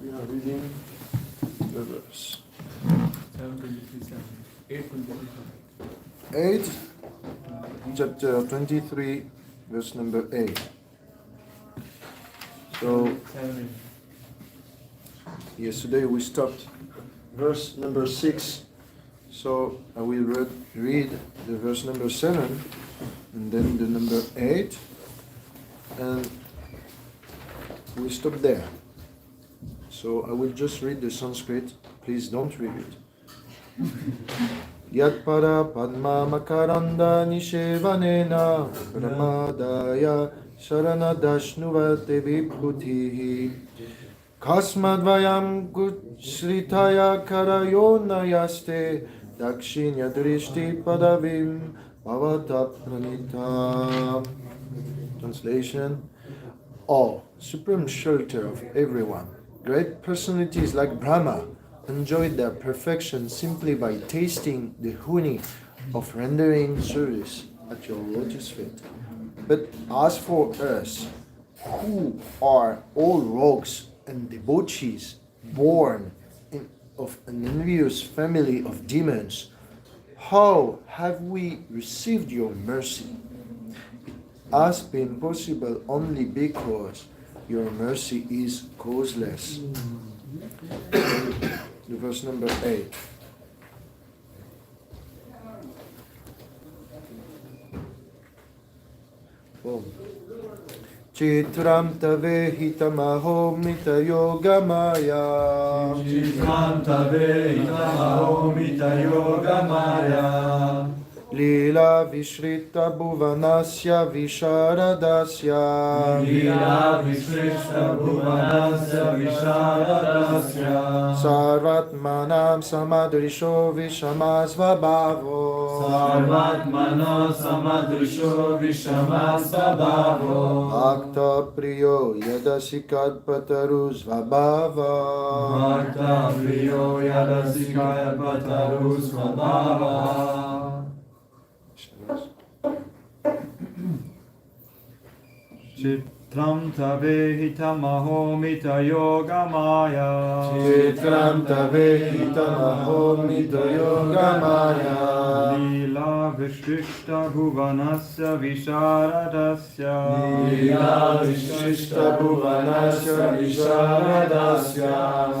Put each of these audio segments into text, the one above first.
We are reading the verse. 8, chapter 23, verse number 8. So, yesterday we stopped verse number 6. So, I will read the verse number 7 and then the number 8. And we stop there. So, I will just read the Sanskrit. Please don't read it. Yatpada padma makaranda nishevanena pramadaya sharanadashnuvate vibhutihi kasmadvayam kushritaya karayonayaste dakshinya drishti padavim bhavata pranita. Translation: Oh, supreme shelter of everyone, great personalities like Brahma enjoyed their perfection simply by tasting the honey of rendering service at your lotus feet. But as for us, who are all rogues and debauchees, born of an envious family of demons, how have we received your mercy? It has been possible only because your mercy is causeless. The verse number 8. Boom. Chitram tave hitamaho mita yoga maya. Chitram tave hitamaho mita yoga maya. Lila vishrita bhuvanasya visharadasya. Lila vishrita bhuvanasya visharadasya. Sarvatmanam samadrisho vishamasvabhavo. Sarvatmanam samadrisho vishamasvabhavo. Bhakta priyo yadasikadpatarusvabhava. Bhakta priyo yadasikadpatarusvabhava. Chitram tave hitamaho mita yoga maya. Chitram tave hitamaho mita yoga maya. Lila vishrishta bhuvanasya visharadasya. Lila vishrishta bhuvanasya visharadasya.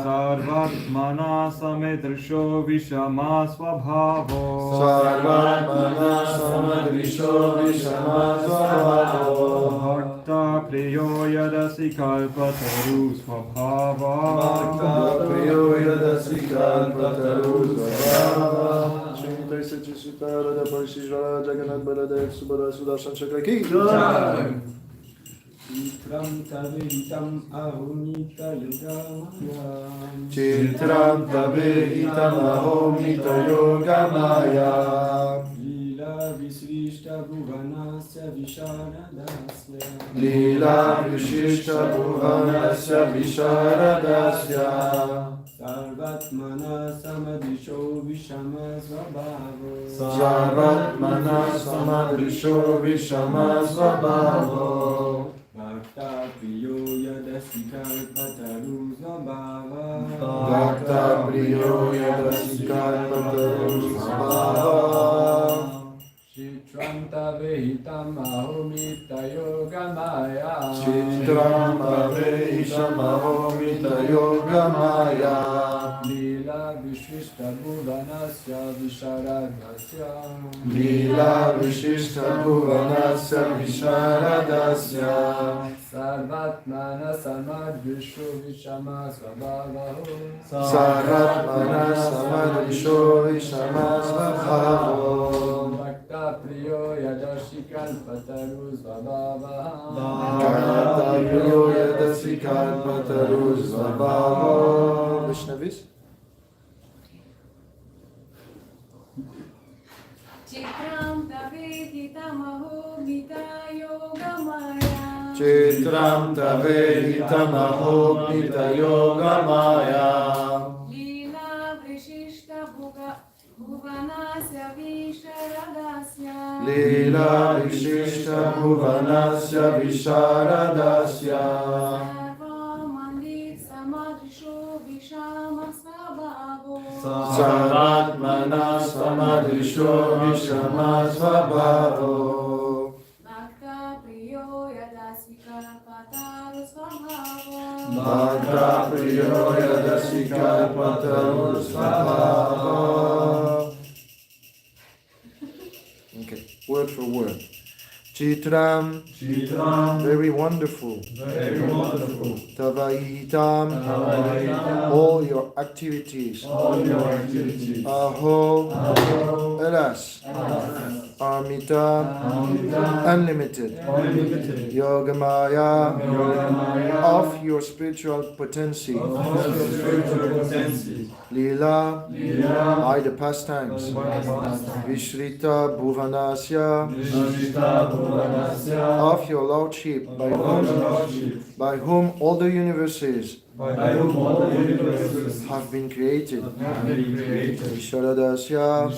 Sarvatmana samedrisho vishamasvabhavo. Sarvatmana samadrisho vishamasvabhavo. Bhakta priyo yadasi kalpataru svabhava. Bhakta priyo yadasi kalpataru svabhava. Srimad Radha Parisisvara Jagannath Subhara Sudarshan Chakra ki jai. Chitram tavitam ahomita yoga maya. Chitram tavitam ahomita yoga maya. Lila visrishta bhuvanasya visharadasya. Lila vishishta bhuvanasya visharadasya. Sarvatmana samadrisho vishamasvabhavo. Sarvatmana samadrisho vishamasvabhavo. Bhakta priyo yadasi kalpataru svabhava. Bhakta priyo yadasi kalpataru svabhava. Chitram tavehitam ahomita yoga maya. Chitram tavehitam ahomita yoga maya. Lila vishishta bhuvanasya visharadasya. Lila vishishta bhuvanasya visharadasya. Sarvatmana samadrisho vishamasvabhavo. Sarvatmana samadrisho vishamasvabhavo. Bhakta priyo yadashi kalpataru svabhava. Bhakta priyo yadasi kalpataru svabhavo. Vaishnavis? Chitram taveditamaho mita yoga maya. Chitram taveditamaho mita yoga maya. Lila vrishishta bhuvanasya visharadasya. Lila vishishta bhuvanasya visharadasya. Sarva mandir sama samadrisho vishama svabhavo. Sarvatmana samadrisho vishama svabhavo. Bhakta priyo yadasika pataru svabhavo. Bhakta priyo yadasika pataru svabhavo. Okay, word for word. Chitram, very wonderful. Tavaitam, all your activities. Aho, alas. Amita, unlimited. Yogamaya, of your spiritual potency. Lila, by the pastimes. Vishrita Bhuvanasya, of your lordship, by whom all the universes have been created. Visharadasya,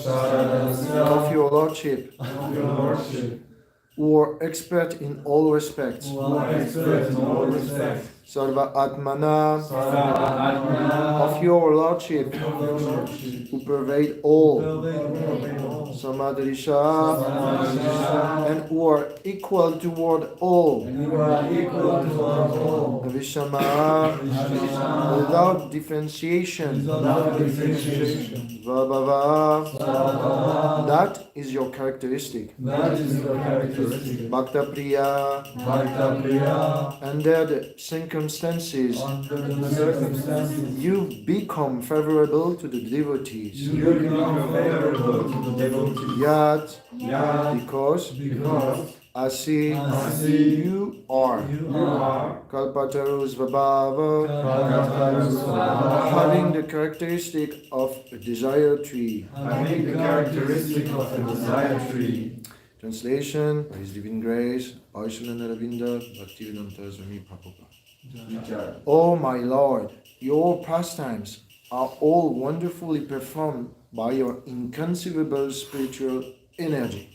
of your lordship, who are expert in all respects. Sarva Atmana, of your lordship, who pervade all. Samadrisha, and who are equal toward all. Vishama, without differentiation. Vabhava, that is your characteristic. Bhakta Priya, under the circumstances, you become favorable to the devotees. Yat, because Asi, you are. Kalpatarus Vabhava, having the characteristic of a desire tree. Translation, by His Divine Grace, Aishalan Aravinda, Bhaktivedanta Swami Prabhupada. Oh my Lord, your pastimes are all wonderfully performed by your inconceivable spiritual energy,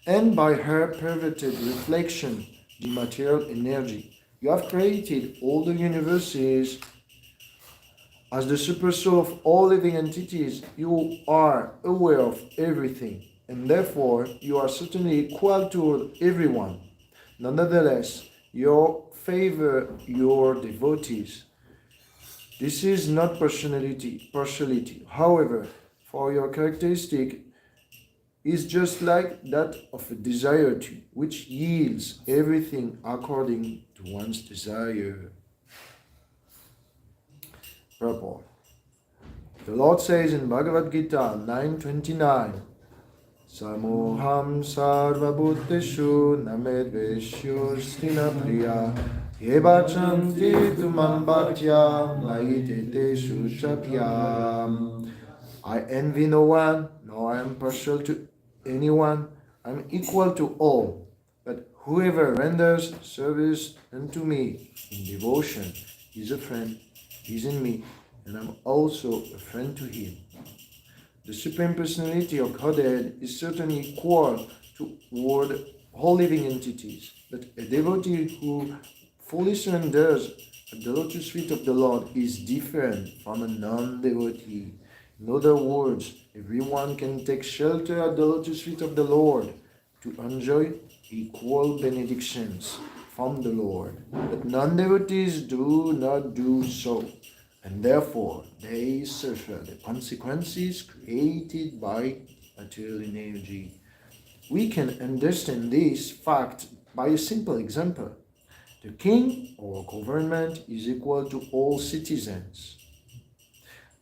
and by her perverted reflection, the material energy. You have created all the universes. As the super soul of all living entities, you are aware of everything, and therefore you are certainly equal to everyone. Nonetheless, you favor your devotees. This is not partiality. However, for your characteristic is just like that of a desire tree, which yields everything according to one's desire. Purport. The Lord says in Bhagavad Gita 9:29, Samoham sarva bhuteshu namedveshu stina priya yebachanti tumam bhaktya maiteshu chapyam. I envy no one, nor I am partial to anyone. I am equal to all. But whoever renders service unto me in devotion is a friend, is in me, and I am also a friend to him. The Supreme Personality of Godhead is certainly equal toward all living entities, but a devotee who fully surrenders at the lotus feet of the Lord is different from a non-devotee. In other words, everyone can take shelter at the lotus feet of the Lord to enjoy equal benedictions from the Lord. But non-devotees do not do so, and therefore they suffer the consequences created by material energy. We can understand this fact by a simple example. The king or government is equal to all citizens.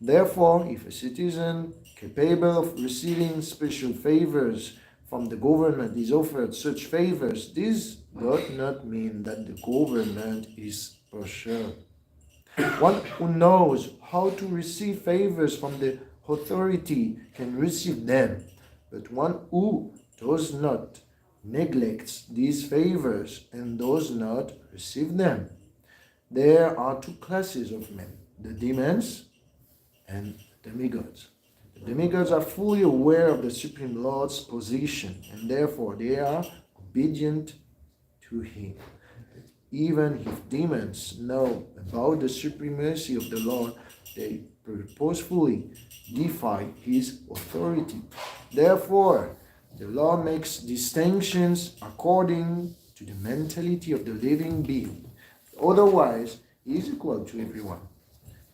Therefore, if a citizen capable of receiving special favors from the government is offered such favors, this does not mean that the government is partial. One who knows how to receive favors from the authority can receive them, but one who does not neglects these favors and does not receive them. There are two classes of men, the demons and demigods. The demigods are fully aware of the Supreme Lord's position, and therefore they are obedient to him. Even if demons know about the supremacy of the Lord, they purposefully defy his authority. Therefore, the Lord makes distinctions according to the mentality of the living being. Otherwise, he is equal to everyone.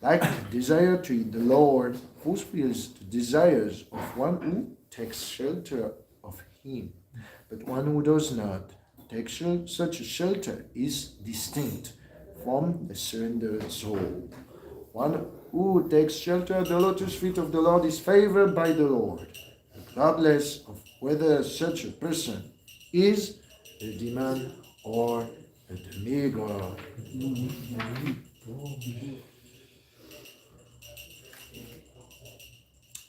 Like the desire tree, the Lord fulfills the desires of one who takes shelter of him. But one who does not take such a shelter is distinct from the surrendered soul. One who takes shelter at the lotus feet of the Lord is favored by the Lord, regardless of whether such a person is a demon or a demigod.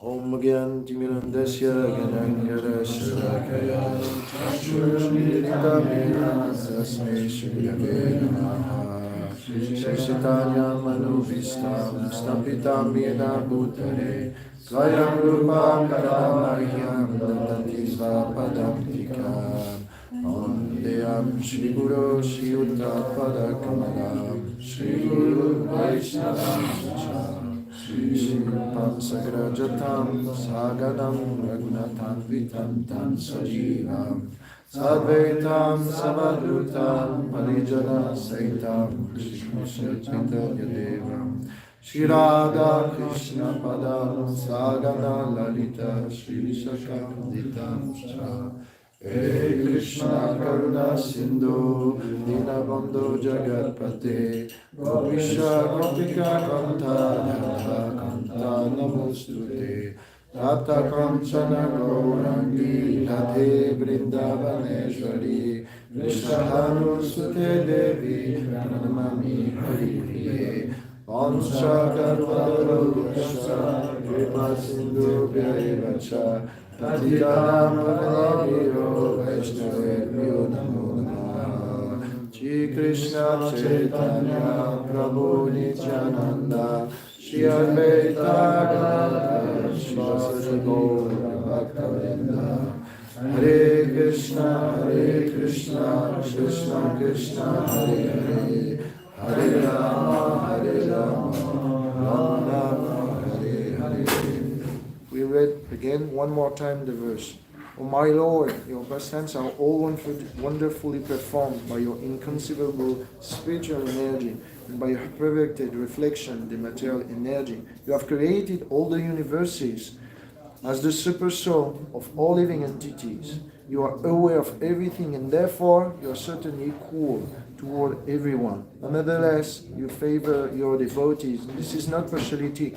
Om Gyanti Mirandasya Ganangara Shalakaya Chashurmita Mira Tasme Shivya Namaha Shishitanya Manubhistam Stapitam Yena Bhutare Svayam Rupam Karamahyam Datanti Svapadam Tikam Om Deyam Shri Guru Shri Uttappada Kamalam Shri Guru Vaishnavam Sacha Shri Sagrajatam Sagadam Raghunatam Vitam Tam Sajivam Sadvaitam Savadrutam Parijana Saitam Krishna Chaitanya Devam Shri Radha Krishna Padam Sagana Lalita Shri Vishakam Ditam Hare Krishna Karuna Sindhu Dinabandhu Jagatpate Gopisha Gopika Kanta Radha Kanta Namostute Tata Kanchana Gaurangi Radhe Vrindavaneshwari Vishahanu Sute Devi Pranamami Hari Priye Vansha Garvadaro Yasha Kripa Sindhu Vyaivacha Patitanam Pavanabhyo Vaishnavebhyo Namo Namaha Shri Krishna Chaitanya Prabhu Nityananda Shri Advaita Gadadhara Shivasari Gaura Bhaktavinda Hare Krishna Krishna Krishna Hare Hare Hare Rama Rama Rama Hare Hare. We read again one more time the verse. O my Lord, your pastimes are all wonderfully performed by your inconceivable spiritual energy and by your perfected reflection, the material energy. You have created all the universes as the super soul of all living entities. You are aware of everything and therefore you are certainly equal toward everyone. Nevertheless, you favor your devotees. This is not partiality.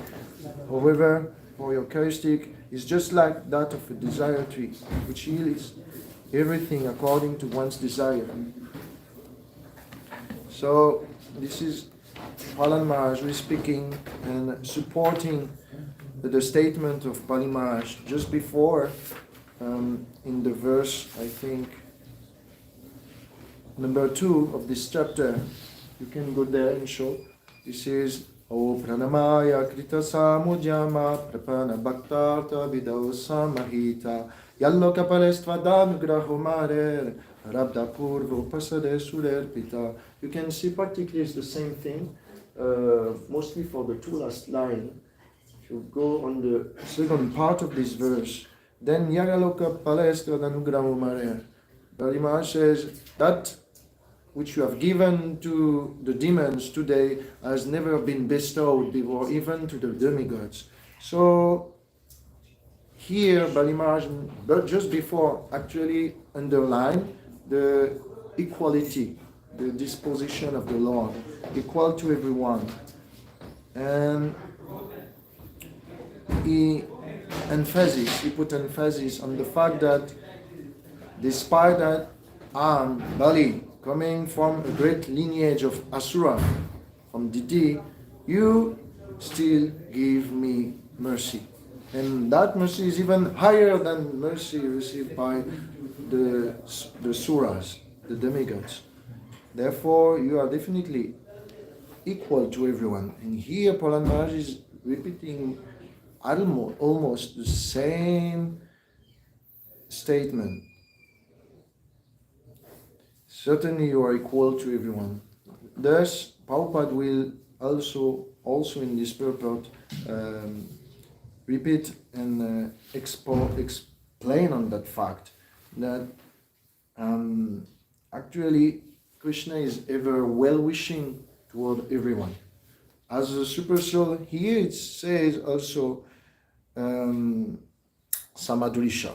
However, for your characteristic is just like that of a desire tree, which yields everything according to one's desire. So this is Prahlad Maharaj who is speaking and supporting the statement of Pali Maharaj just before in the verse, I think, number 2 of this chapter. You can go there and show. This is O pranamaya krita samujyama prapana bhaktarta vidau samahita yalloka palestvadam grahomare rabda purvo pasade surerpita. You can see practically it's the same thing, mostly for the 2 last line. If you go on the second part of this verse, then yagaloka palestvadam grahomare. Pali Maharaj says that which you have given to the demons today has never been bestowed before, even to the demigods. So here Bali Maharaj, but just before, actually underline the equality, the disposition of the Lord, equal to everyone. And he put emphasis on the fact that despite that Bali, coming from a great lineage of Asura, from Diti, you still give me mercy. And that mercy is even higher than mercy received by the Suras, the demigods. Therefore, you are definitely equal to everyone. And here Prahlad Maharaj is repeating almost the same statement. certainly you are equal to everyone. Thus, Prabhupada will also in this purport repeat and explain on that fact that actually Krishna is ever well-wishing toward everyone. As a super soul, here it says also Samadrisha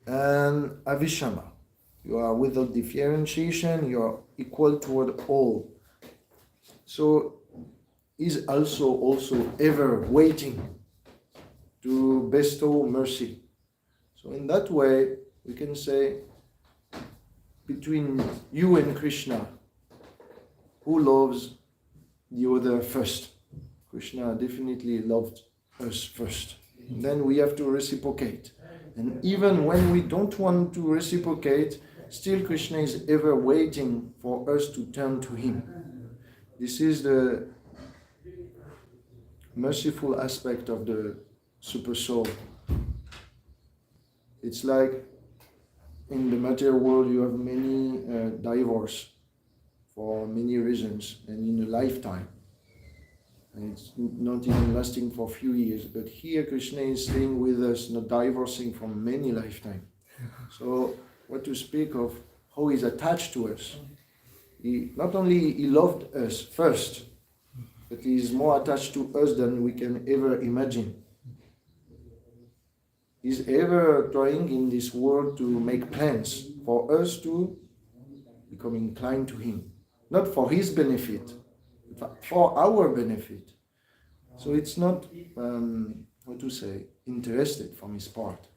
and Avishama. You are without differentiation, you are equal toward all. So is also ever waiting to bestow mercy. So in that way, we can say between you and Krishna, who loves the other first? Krishna definitely loved us first. And then we have to reciprocate. And even when we don't want to reciprocate, still Krishna is ever waiting for us to turn to him. This is the merciful aspect of the super soul. It's like in the material world you have many divorce for many reasons and in a lifetime. And it's not even lasting for a few years. But here Krishna is staying with us, not divorcing from many lifetimes. So what to speak of how he's attached to us. He loved us first, but he is more attached to us than we can ever imagine. He's ever trying in this world to make plans for us to become inclined to him. Not for his benefit, but for our benefit. So it's not, interested from his part.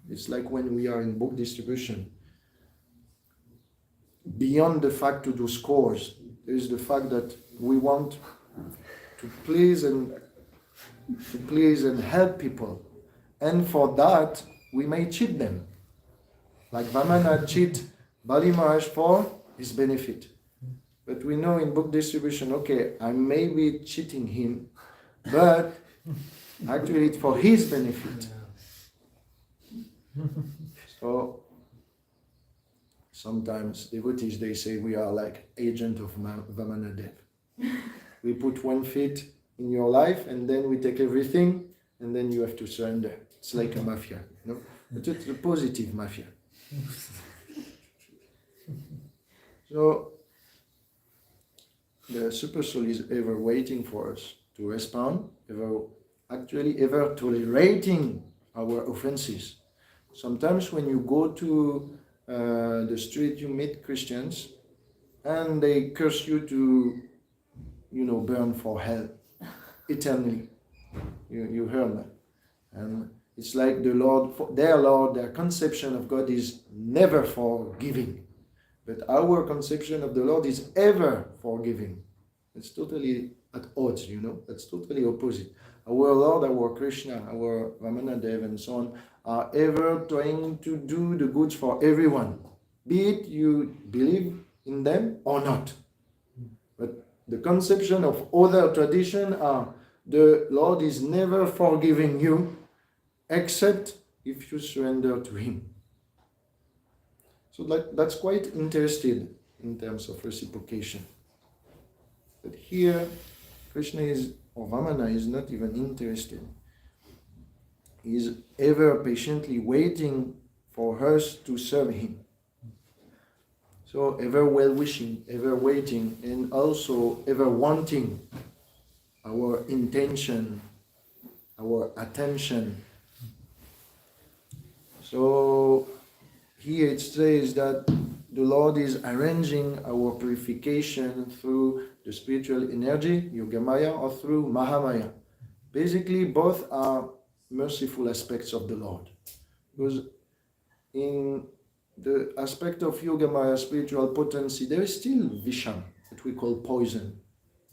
It's like when we are in book distribution. Beyond the fact to do scores, there is the fact that we want to please and help people. And for that, we may cheat them. Like Vamana cheat Bali Maharaj for his benefit. But we know in book distribution, okay, I may be cheating him, but actually it's for his benefit. So sometimes devotees, they say we are like agent of Vamanadev. We put 1 foot in your life and then we take everything and then you have to surrender. It's like a mafia, you know? But it's a positive mafia. So the super soul is ever waiting for us to respond, ever tolerating our offenses. Sometimes when you go to the street, you meet Christians and they curse you to, burn for hell eternally. You heard that. And it's like their conception of God is never forgiving. But our conception of the Lord is ever forgiving. It's totally at odds, That's totally opposite. Our Lord, our Krishna, our Vamanadev and so on are ever trying to do the good for everyone. Be it you believe in them or not. But the conception of other tradition are the Lord is never forgiving you except if you surrender to him. So that's quite interesting in terms of reciprocation. But here, Krishna or Vamana is not even interested. He is ever patiently waiting for us to serve him. So ever well-wishing, ever waiting, and also ever wanting our intention, our attention. So here it says that the Lord is arranging our purification through the spiritual energy, Yogamaya, or through Mahamaya. Basically, both are merciful aspects of the Lord. Because in the aspect of Yogamaya, spiritual potency, there is still Visham, that we call poison.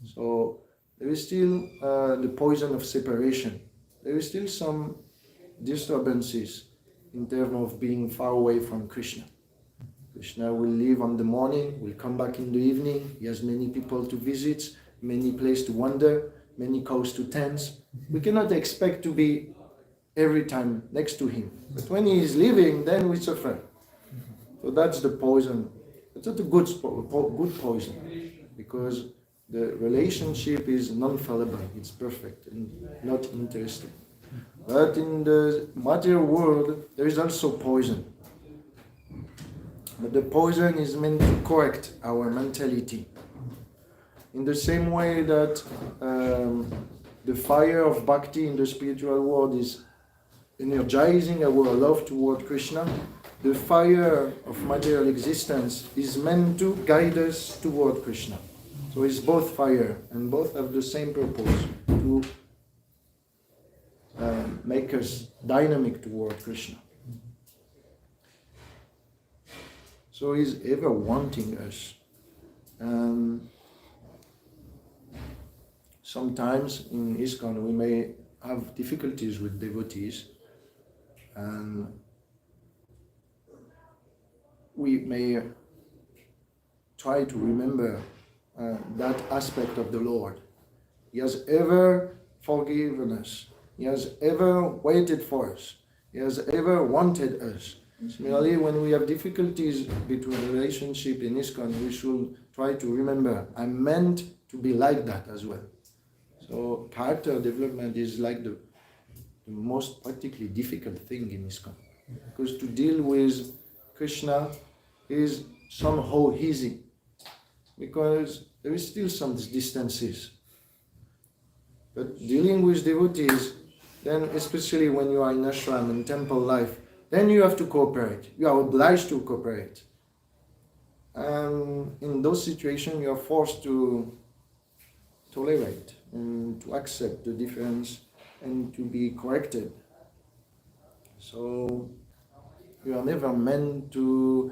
So there is still the poison of separation. There is still some disturbances in terms of being far away from Krishna. Krishna will leave on the morning, will come back in the evening. He has many people to visit, many places to wander, many cows to tend. We cannot expect to be every time next to him. But when he is leaving, then we suffer. So that's the poison It's not a good poison, because the relationship is non-fallible, it's perfect and not interesting. But in the material world, there is also poison. But the poison is meant to correct our mentality. In the same way that the fire of bhakti in the spiritual world is energizing our love toward Krishna, the fire of material existence is meant to guide us toward Krishna. So it's both fire, and both have the same purpose, to make us dynamic toward Krishna. So he's ever wanting us. Sometimes in ISKCON we may have difficulties with devotees, and we may try to remember that aspect of the Lord. He has ever forgiven us. He has ever waited for us. He has ever wanted us. Similarly, when we have difficulties between relationship in ISKCON, we should try to remember, I'm meant to be like that as well. So character development is like the most practically difficult thing in ISKCON. Because to deal with Krishna is somehow easy, because there is still some distances. But dealing with devotees, then especially when you are in ashram and temple life, then you have to cooperate. You are obliged to cooperate. And in those situations, you are forced to tolerate and to accept the difference and to be corrected. So you are never meant to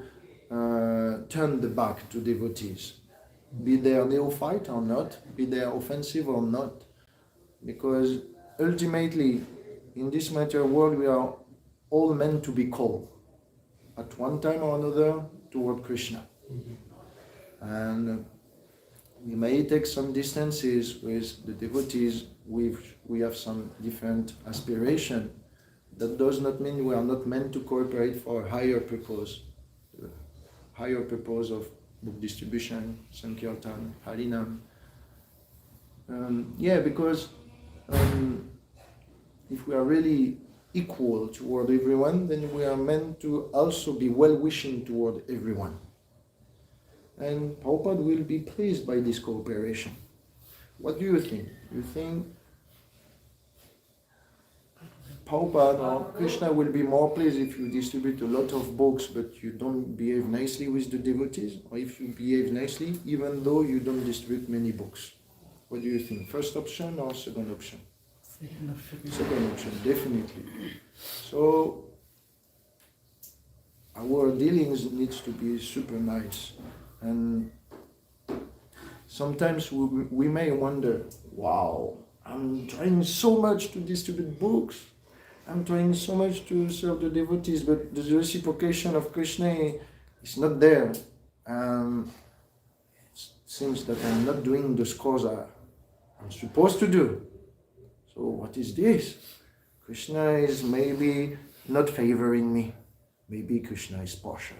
turn the back to devotees, be they neophyte or not, be they offensive or not, because ultimately in this material world we are all meant to be called at one time or another toward Krishna. And we may take some distances with the devotees, we have some different aspiration. That does not mean we are not meant to cooperate for a higher purpose, the higher purpose of book distribution, Sankirtan, Harinam. Because if we are really equal toward everyone, then we are meant to also be well-wishing toward everyone. And Prabhupada will be pleased by this cooperation. What do you think? You think Prabhupada or Krishna will be more pleased if you distribute a lot of books but you don't behave nicely with the devotees, or if you behave nicely even though you don't distribute many books? What do you think? First option or second option? Second option, definitely. So our dealings needs to be super nice, and sometimes we may wonder, wow, I'm trying so much to distribute books, I'm trying so much to serve the devotees, but the reciprocation of Krishna is not there. It seems that I'm not doing the scores I'm supposed to do. So what is this? Krishna is maybe not favoring me. Maybe Krishna is partial.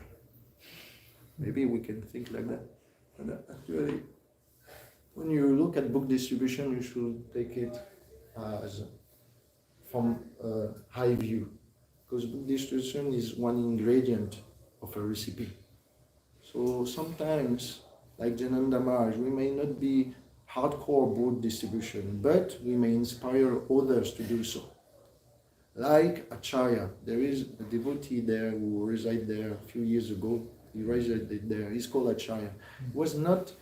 Maybe we can think like that. But actually, when you look at book distribution, you should take it as from a high view, because book distribution is one ingredient of a recipe. So sometimes, like Jananda Maharaj, we may not be hardcore book distribution, but we may inspire others to do so. Like Acharya, there is a devotee there who resided there a few years ago. He resided there. He's called Acharya. He was not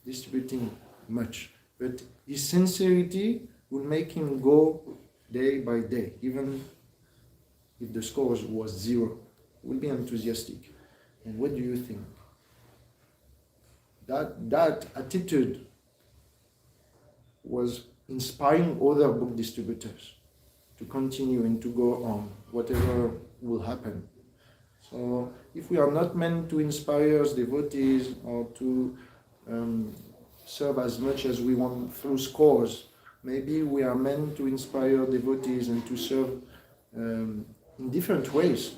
distributing much, but his sincerity would make him go day by day, even if the scores was 0. He would be enthusiastic. And what do you think? That attitude was inspiring other book distributors to continue and to go on, whatever will happen. So if we are not meant to inspire devotees or to serve as much as we want through scores, maybe we are meant to inspire devotees and to serve in different ways,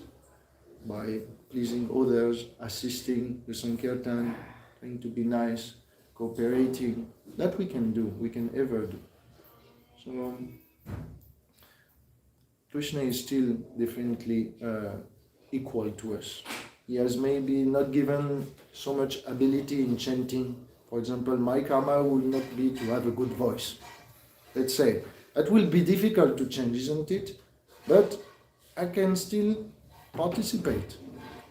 by pleasing others, assisting the Sankirtan, trying to be nice, cooperating. That we can do, we can ever do. So Krishna is still definitely equal to us. He has maybe not given so much ability in chanting. For example, my karma will not be to have a good voice. Let's say. That will be difficult to change, isn't it? But I can still participate.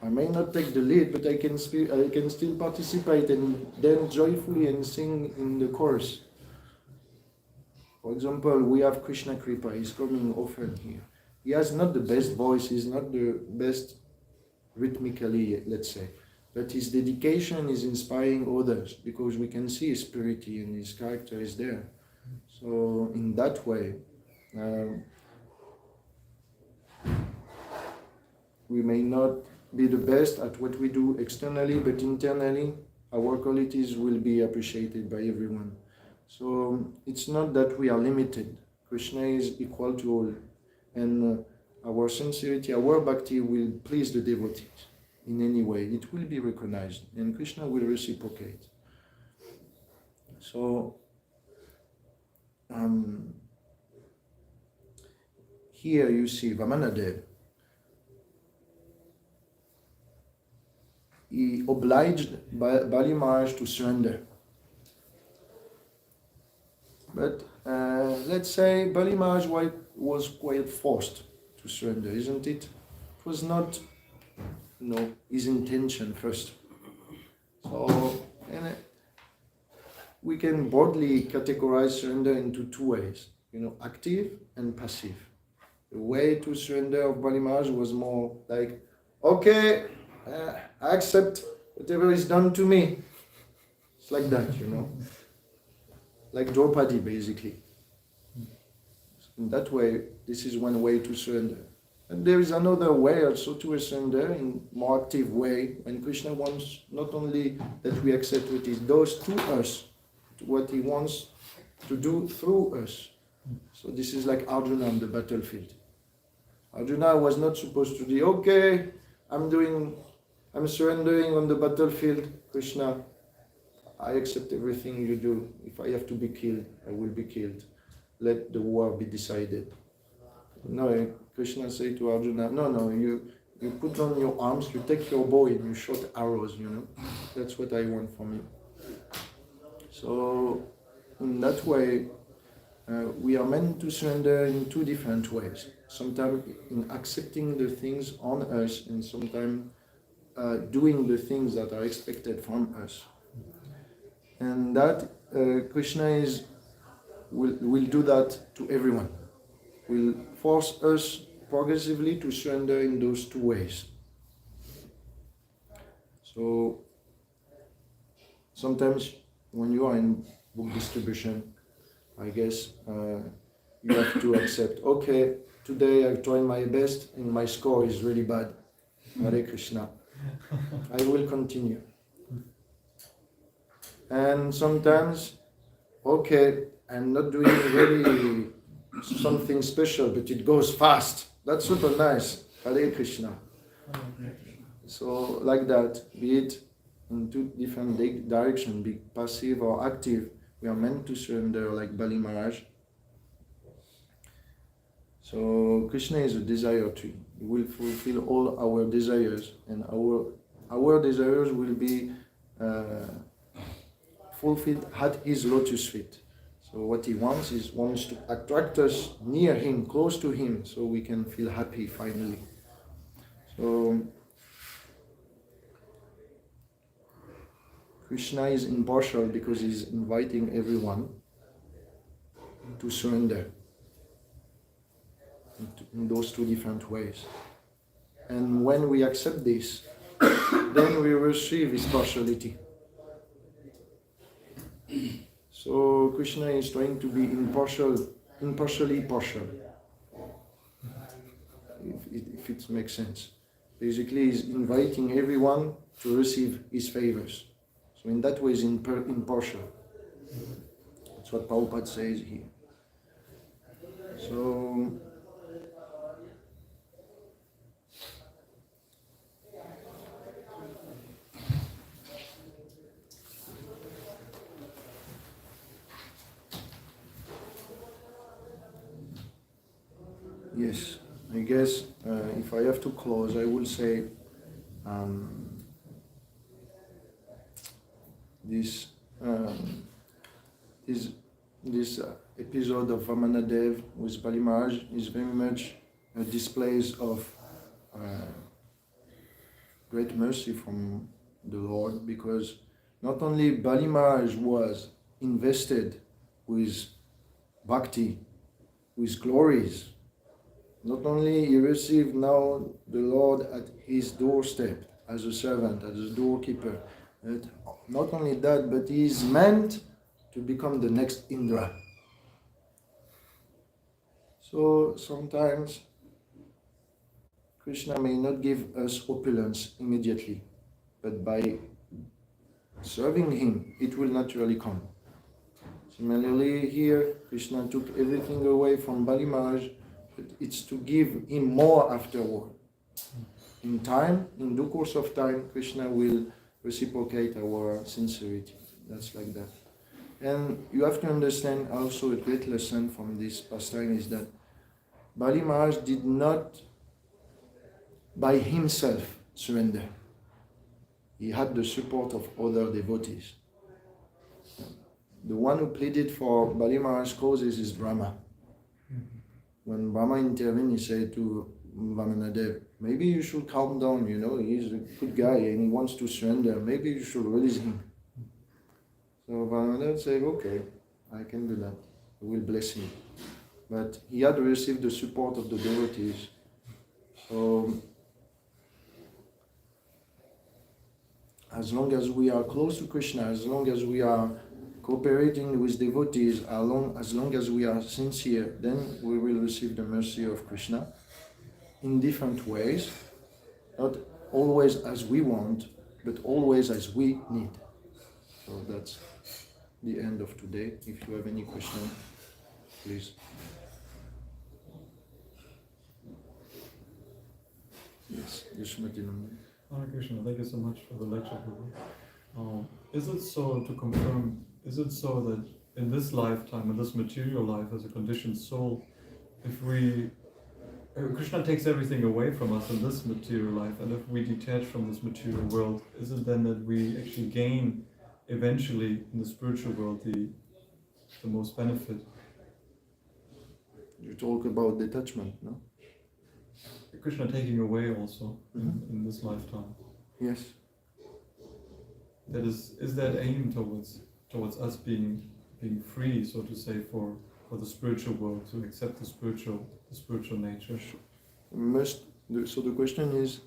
I may not take the lead, but I can still participate and then joyfully and sing in the chorus. For example, we have Krishna Kripa. He's coming often here. He has not the best voice. He's not the best rhythmically, let's say. But his dedication is inspiring others because we can see his purity and his character is there. So in that way, we may not be the best at what we do externally, but internally, our qualities will be appreciated by everyone. So it's not that we are limited. Krishna is equal to all. And our sincerity, our bhakti will please the devotees in any way. It will be recognized and Krishna will reciprocate. So here you see Vamanadev. He obliged Bali Maharaj to surrender. But let's say Bali Maharaj was quite forced to surrender, isn't it? It was not, his intention first. So, we can broadly categorize surrender into two ways, active and passive. The way to surrender of Bali Maharaj was more like, okay, I accept whatever is done to me. It's like that, like Draupadi basically. In that way, this is one way to surrender. And there is another way also to surrender in more active way, when Krishna wants not only that we accept what he does to us, to what he wants to do through us. So this is like Arjuna on the battlefield. Arjuna was not supposed to be, okay, I'm surrendering on the battlefield, Krishna, I accept everything you do. If I have to be killed, I will be killed. Let the war be decided. No, Krishna said to Arjuna, no, you put on your arms, you take your bow and you shoot arrows, That's what I want from you. So, in that way, we are meant to surrender in two different ways. Sometimes in accepting the things on us, and sometimes doing the things that are expected from us. And that Krishna will do that to everyone. Will force us progressively to surrender in those two ways. So sometimes when you are in book distribution, I guess you have to accept, okay, today I've tried my best and my score is really bad. Hare Krishna. I will continue. And sometimes, okay, I'm not doing really something special, but it goes fast. That's super nice. Hare Krishna. So like that, be it in two different directions, be passive or active, we are meant to surrender like Bali Maharaj. So Krishna is a desire tree. He will fulfill all our desires, and our desires will be fulfilled at his lotus feet. So what he wants to attract us near him, close to him, so we can feel happy finally. So Krishna is impartial because he's inviting everyone to surrender in those two different ways. And when we accept this, then we receive his partiality. So Krishna is trying to be impartially partial, if it makes sense. Basically, he's inviting everyone to receive his favors. So in that way, he's impartial. That's what Prabhupada says here. So Yes, I guess if I have to close, I will say this episode of Vamanadev with Bali Maharaj is very much a display of great mercy from the Lord, because not only Bali Maharaj was invested with bhakti, with glories, not only he received now the Lord at his doorstep as a servant, as a doorkeeper, but not only that, but he is meant to become the next Indra. So sometimes Krishna may not give us opulence immediately, but by serving him, it will naturally come. Similarly here, Krishna took everything away from Bali Maharaj, but it's to give him more afterward. In time, in due course of time, Krishna will reciprocate our sincerity. That's like that. And you have to understand also a great lesson from this pastime is that Bali Maharaj did not by himself surrender. He had the support of other devotees. The one who pleaded for Bali Maharaj's causes is Brahma. When Brahma intervened, he said to Vamanadev, maybe you should calm down, he's a good guy and he wants to surrender, maybe you should release him. So Vamanadev said, okay, I can do that, I will bless him. But he had received the support of the devotees. So as long as we are close to Krishna, as long as we are cooperating with devotees, as long as we are sincere, then we will receive the mercy of Krishna in different ways, not always as we want, but always as we need. So that's the end of today. If you have any question, please. Yes, Yashmatinam. Hare Krishna, thank you so much for the lecture. Is it so, to confirm, is it so that in this lifetime, in this material life, as a conditioned soul, if we, Krishna takes everything away from us in this material life, and if we detach from this material world, is it then that we actually gain eventually in the spiritual world the most benefit? You talk about detachment, no? Krishna taking away also in this lifetime. Yes. That is that aim towards us being free, so to say, for the spiritual world, to accept the spiritual nature. So the question is,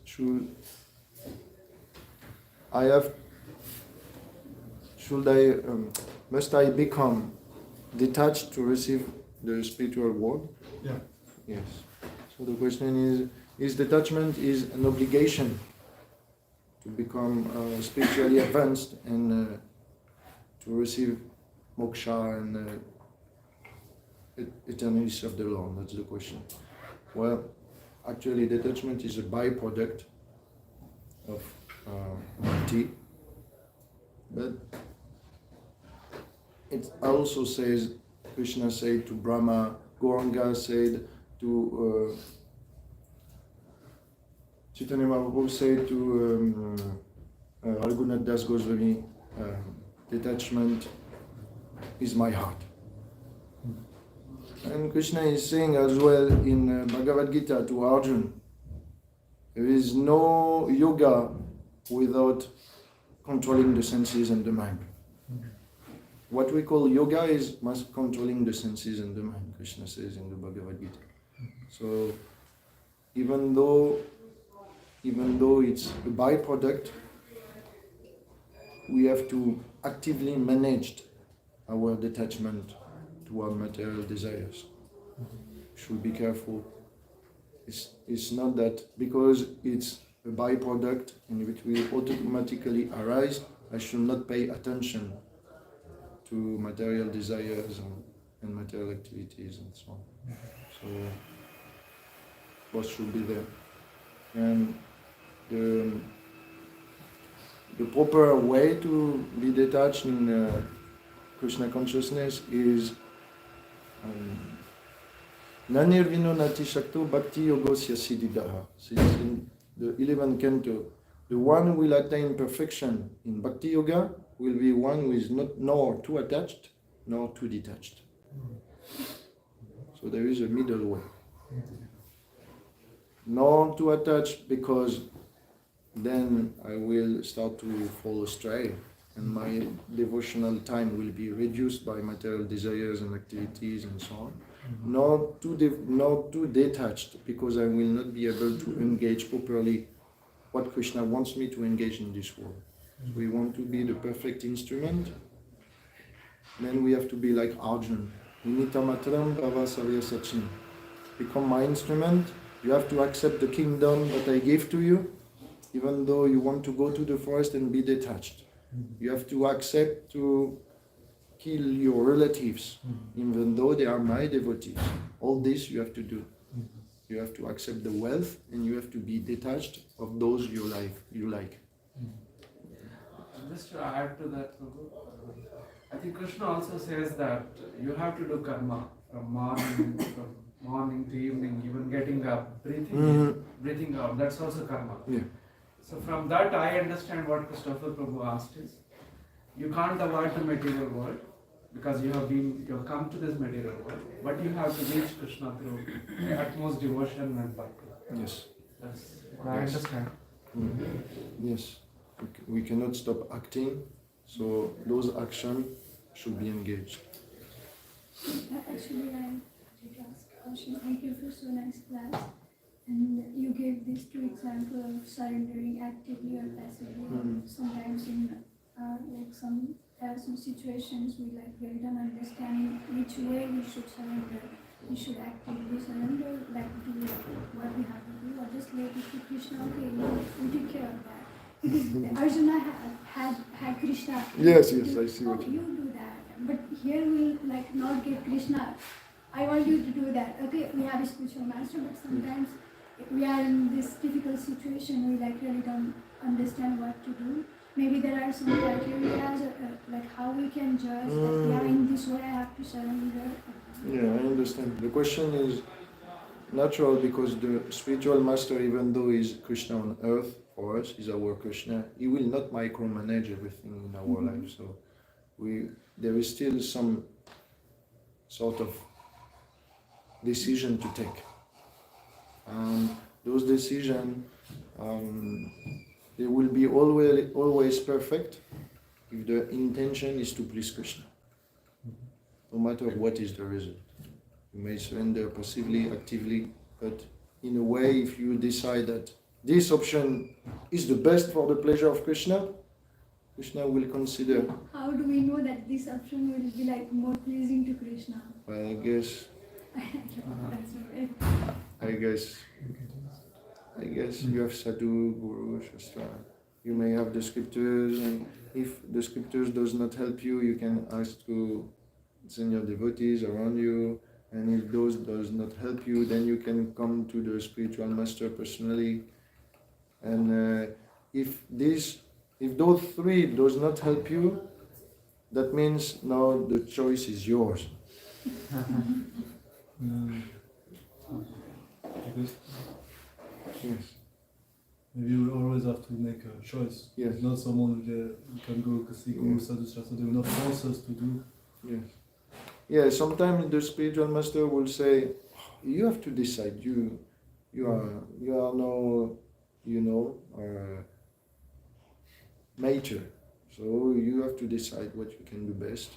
must I become detached to receive the spiritual world? Yeah. Yes. So the question is detachment is an obligation to become spiritually advanced and to receive moksha and eternally serve the Lord? That's the question. Well, actually detachment is a byproduct of bhakti, but it also says, Krishna said to Brahma, Gauranga said to Chaitanya Mahaprabhu said to Raghunath Das Goswami, detachment is my heart. And Krishna is saying as well in Bhagavad Gita to Arjuna, there is no yoga without controlling the senses and the mind. What we call yoga is controlling the senses and the mind, Krishna says in the Bhagavad Gita. So even though it's a byproduct, we have to actively manage our detachment toward material desires. Should be careful. It's not that because it's a byproduct and it will automatically arise, I should not pay attention to material desires and material activities and so on. So both should be there. And the proper way to be detached in Krishna consciousness is Nanirvino nati shakto bhakti yoga siddhidaha. Since in the 11th canto, the one who will attain perfection in bhakti yoga will be one who is not nor too attached nor too detached. So there is a middle way. Not too attached, because then I will start to fall astray and my devotional time will be reduced by material desires and activities and so on. Not too detached, because I will not be able to engage properly what Krishna wants me to engage in this world. So we want to be the perfect instrument. Then we have to be like Arjuna. Nimittamatram bhava sarya sachin. Become my instrument. You have to accept the kingdom that I gave to you, even though you want to go to the forest and be detached. You have to accept to kill your relatives, even though they are my devotees. All this you have to do. You have to accept the wealth, and you have to be detached of those you like. Just to add to that, Prabhu, I think Krishna also says that you have to do karma from morning to evening, even getting up, breathing in, breathing out. That's also karma. Yeah. So from that, I understand what Christopher Prabhu asked is, you can't avoid the material world because you have come to this material world, but you have to reach Krishna through utmost devotion and bhakti. Yes. That's what I understand. Yes. We cannot stop acting, so those actions should be engaged. Actually, I wanted to ask a question. Thank you for so nice class. And you gave these two examples of surrendering actively or passively. Sometimes in some situations we really don't understand which way we should surrender. We should actively surrender, do what we have to do, or just let it to Krishna. Okay, we take care of that. Because Arjuna had Krishna. Yes, I see what you do that. But here we not get Krishna. I want you to do that. Okay, we have a spiritual master, but sometimes we are in this difficult situation. We really don't understand what to do. Maybe there are some criteria, how we can judge that in this way I have to surrender. Yeah, I understand. The question is natural, because the spiritual master, even though he is Krishna on earth for us, is our Krishna, he will not micromanage everything in our life. So there is still some sort of decision to take. And those decisions, they will be always perfect if the intention is to please Krishna. No matter what is the result. You may surrender passively, actively, but in a way, if you decide that this option is the best for the pleasure of Krishna, Krishna will consider. How do we know that this option will be more pleasing to Krishna? Well, I guess you have sadhu, guru, shastra. You may have the scriptures, and if the scriptures does not help you, you can ask to send your devotees around you. And if those does not help you, then you can come to the spiritual master personally. And if those three does not help you, that means now the choice is yours. Yes. Maybe you always have to make a choice. Yes. Not someone who can go see Guru Sadhu Shastra. They will not force us to do. Yes. Yeah, sometimes the spiritual master will say, you have to decide. You are now, mature. So you have to decide what you can do best.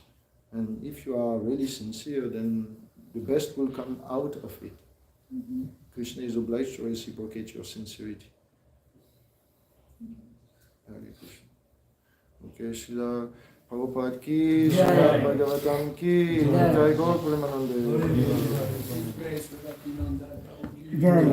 And if you are really sincere, then the best will come out of it. Krishna is obliged to reciprocate your sincerity. Hare Krishna. Okay, Srila Prabhupada ki, Srila Bhagavatam ki, Jai Gaur Premanande. Praise Revatinandana. Jai.